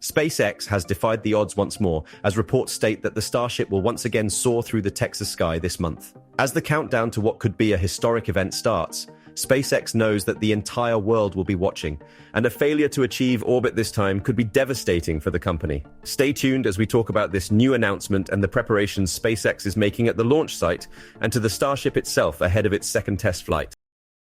SpaceX has defied the odds once more, as reports state that the Starship will once again soar through the Texas sky this month. As the countdown to what could be a historic event starts, SpaceX knows that the entire world will be watching, and a failure to achieve orbit this time could be devastating for the company. Stay tuned as we talk about this new announcement and the preparations SpaceX is making at the launch site and to the Starship itself ahead of its second test flight.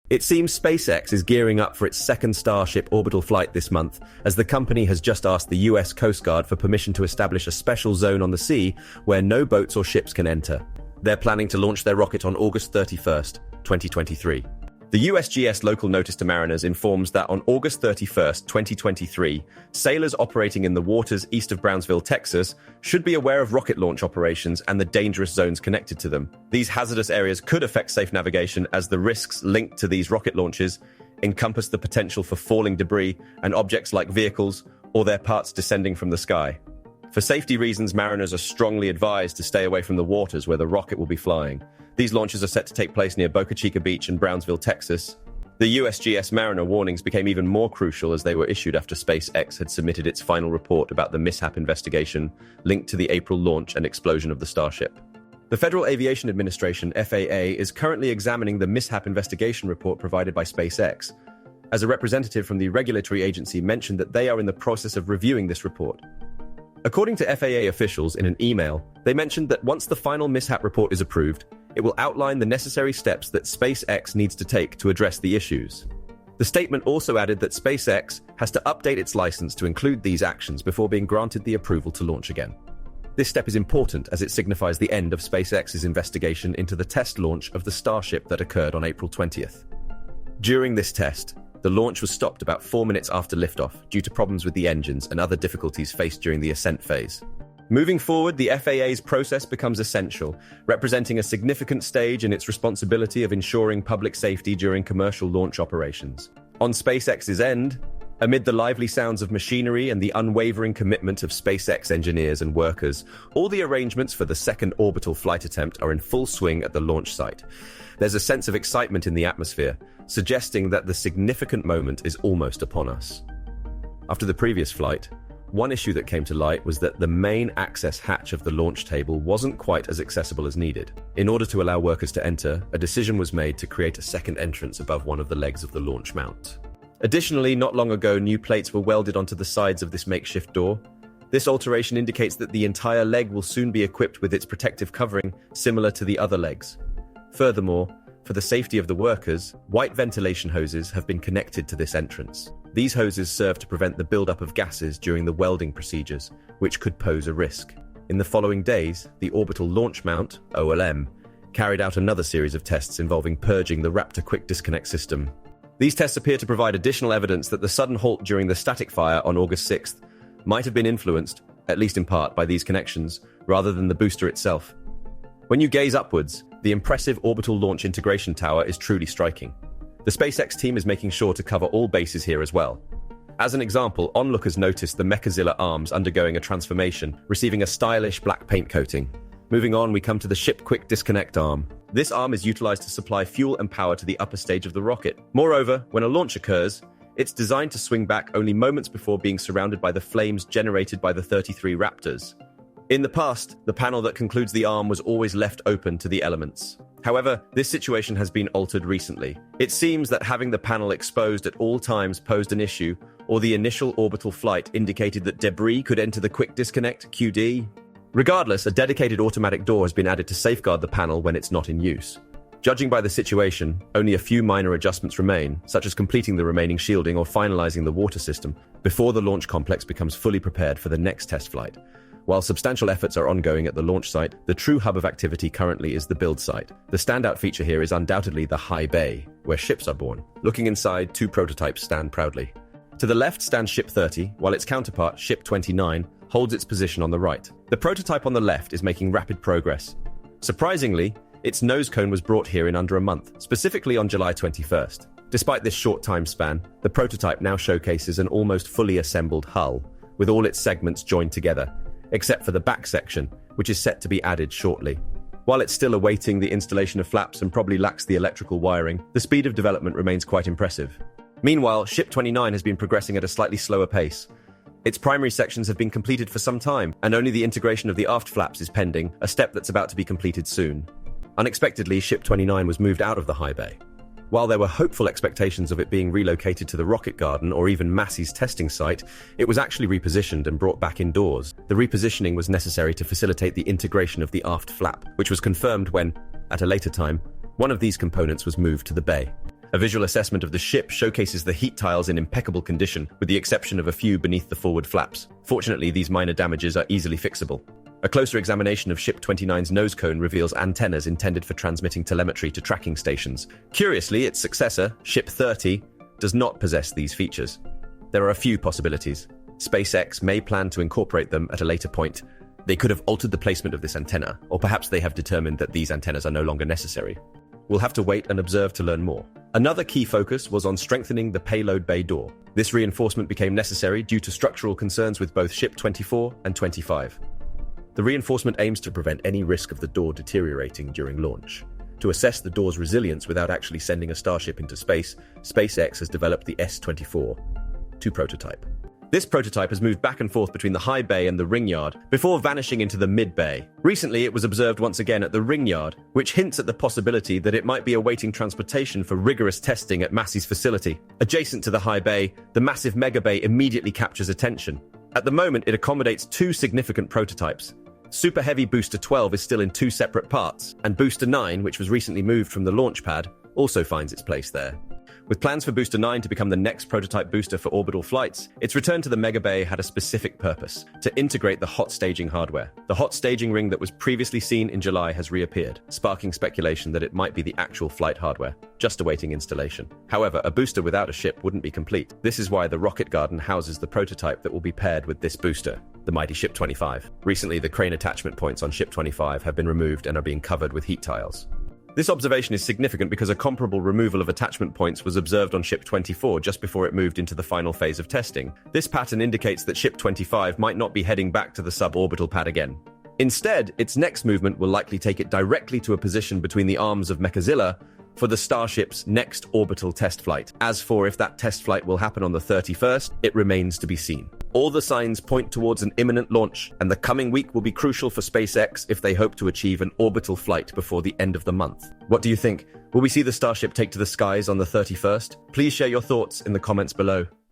It seems SpaceX is gearing up for its second Starship orbital flight this month, as the company has just asked the US Coast Guard for permission to establish a special zone on the sea where no boats or ships can enter. They're planning to launch their rocket on August 31st, 2023. The USGS local notice to mariners informs that on August 31st, 2023, sailors operating in the waters east of Brownsville, Texas, should be aware of rocket launch operations and the dangerous zones connected to them. These hazardous areas could affect safe navigation, as the risks linked to these rocket launches encompass the potential for falling debris and objects like vehicles or their parts descending from the sky. For safety reasons, mariners are strongly advised to stay away from the waters where the rocket will be flying. These launches are set to take place near Boca Chica Beach in Brownsville, Texas. The USGS Mariner warnings became even more crucial as they were issued after SpaceX had submitted its final report about the mishap investigation linked to the April launch and explosion of the Starship. The Federal Aviation Administration, FAA, is currently examining the mishap investigation report provided by SpaceX, as a representative from the regulatory agency mentioned that they are in the process of reviewing this report. According to FAA officials in an email, they mentioned that once the final mishap report is approved, it will outline the necessary steps that SpaceX needs to take to address the issues. The statement also added that SpaceX has to update its license to include these actions before being granted the approval to launch again. This step is important as it signifies the end of SpaceX's investigation into the test launch of the Starship that occurred on April 20th. During this test, the launch was stopped about 4 minutes after liftoff due to problems with the engines and other difficulties faced during the ascent phase. Moving forward, the FAA's process becomes essential, representing a significant stage in its responsibility of ensuring public safety during commercial launch operations. On SpaceX's end, amid the lively sounds of machinery and the unwavering commitment of SpaceX engineers and workers, all the arrangements for the second orbital flight attempt are in full swing at the launch site. There's a sense of excitement in the atmosphere, suggesting that the significant moment is almost upon us. After the previous flight, one issue that came to light was that the main access hatch of the launch table wasn't quite as accessible as needed. In order to allow workers to enter, a decision was made to create a second entrance above one of the legs of the launch mount. Additionally, not long ago, new plates were welded onto the sides of this makeshift door. This alteration indicates that the entire leg will soon be equipped with its protective covering, similar to the other legs. Furthermore, for the safety of the workers, white ventilation hoses have been connected to this entrance. These hoses serve to prevent the buildup of gases during the welding procedures, which could pose a risk. In the following days, the Orbital Launch Mount, OLM, carried out another series of tests involving purging the Raptor Quick Disconnect system. These tests appear to provide additional evidence that the sudden halt during the static fire on August 6th might have been influenced, at least in part, by these connections, rather than the booster itself. When you gaze upwards, the impressive Orbital Launch Integration Tower is truly striking. The SpaceX team is making sure to cover all bases here as well. As an example, onlookers noticed the Mechazilla arms undergoing a transformation, receiving a stylish black paint coating. Moving on, we come to the Ship Quick Disconnect arm. This arm is utilized to supply fuel and power to the upper stage of the rocket. Moreover, when a launch occurs, it's designed to swing back only moments before being surrounded by the flames generated by the 33 Raptors. In the past, the panel that concludes the arm was always left open to the elements. However, this situation has been altered recently. It seems that having the panel exposed at all times posed an issue, or the initial orbital flight indicated that debris could enter the quick disconnect, QD. Regardless, a dedicated automatic door has been added to safeguard the panel when it's not in use. Judging by the situation, only a few minor adjustments remain, such as completing the remaining shielding or finalizing the water system, before the launch complex becomes fully prepared for the next test flight. While substantial efforts are ongoing at the launch site, the true hub of activity currently is the build site. The standout feature here is undoubtedly the high bay, where ships are born. Looking inside, 2 prototypes stand proudly. To the left stands Ship 30, while its counterpart, Ship 29, holds its position on the right. The prototype on the left is making rapid progress. Surprisingly, its nose cone was brought here in under a month, specifically on July 21st. Despite this short time span, the prototype now showcases an almost fully assembled hull, with all its segments joined together, except for the back section, which is set to be added shortly. While it's still awaiting the installation of flaps and probably lacks the electrical wiring, the speed of development remains quite impressive. Meanwhile, Ship 29 has been progressing at a slightly slower pace. Its primary sections have been completed for some time, and only the integration of the aft flaps is pending, a step that's about to be completed soon. Unexpectedly, Ship 29 was moved out of the high bay. While there were hopeful expectations of it being relocated to the rocket garden or even Massey's testing site, it was actually repositioned and brought back indoors. The repositioning was necessary to facilitate the integration of the aft flap, which was confirmed when, at a later time, one of these components was moved to the bay. A visual assessment of the ship showcases the heat tiles in impeccable condition, with the exception of a few beneath the forward flaps. Fortunately, these minor damages are easily fixable. A closer examination of Ship 29's nose cone reveals antennas intended for transmitting telemetry to tracking stations. Curiously, its successor, Ship 30, does not possess these features. There are a few possibilities. SpaceX may plan to incorporate them at a later point. They could have altered the placement of this antenna, or perhaps they have determined that these antennas are no longer necessary. We'll have to wait and observe to learn more. Another key focus was on strengthening the payload bay door. This reinforcement became necessary due to structural concerns with both Ship 24 and 25. The reinforcement aims to prevent any risk of the door deteriorating during launch. To assess the door's resilience without actually sending a Starship into space, SpaceX has developed the S-24-2 prototype. This prototype has moved back and forth between the high bay and the ring yard before vanishing into the mid-bay. Recently, it was observed once again at the ring yard, which hints at the possibility that it might be awaiting transportation for rigorous testing at Massey's facility. Adjacent to the high bay, the massive mega bay immediately captures attention. At the moment, it accommodates two significant prototypes. Super Heavy Booster 12 is still in two separate parts, and Booster 9, which was recently moved from the launch pad, also finds its place there. With plans for Booster 9 to become the next prototype booster for orbital flights, its return to the Mega Bay had a specific purpose: to integrate the hot staging hardware. The hot staging ring that was previously seen in July has reappeared, sparking speculation that it might be the actual flight hardware, just awaiting installation. However, a booster without a ship wouldn't be complete. This is why the rocket garden houses the prototype that will be paired with this booster, the mighty Ship 25. Recently, the crane attachment points on Ship 25 have been removed and are being covered with heat tiles. This observation is significant because a comparable removal of attachment points was observed on Ship 24 just before it moved into the final phase of testing. This pattern indicates that Ship 25 might not be heading back to the suborbital pad again. Instead, its next movement will likely take it directly to a position between the arms of Mechazilla for the Starship's next orbital test flight. As for if that test flight will happen on the 31st, it remains to be seen. All the signs point towards an imminent launch, and the coming week will be crucial for SpaceX if they hope to achieve an orbital flight before the end of the month. What do you think? Will we see the Starship take to the skies on the 31st? Please share your thoughts in the comments below.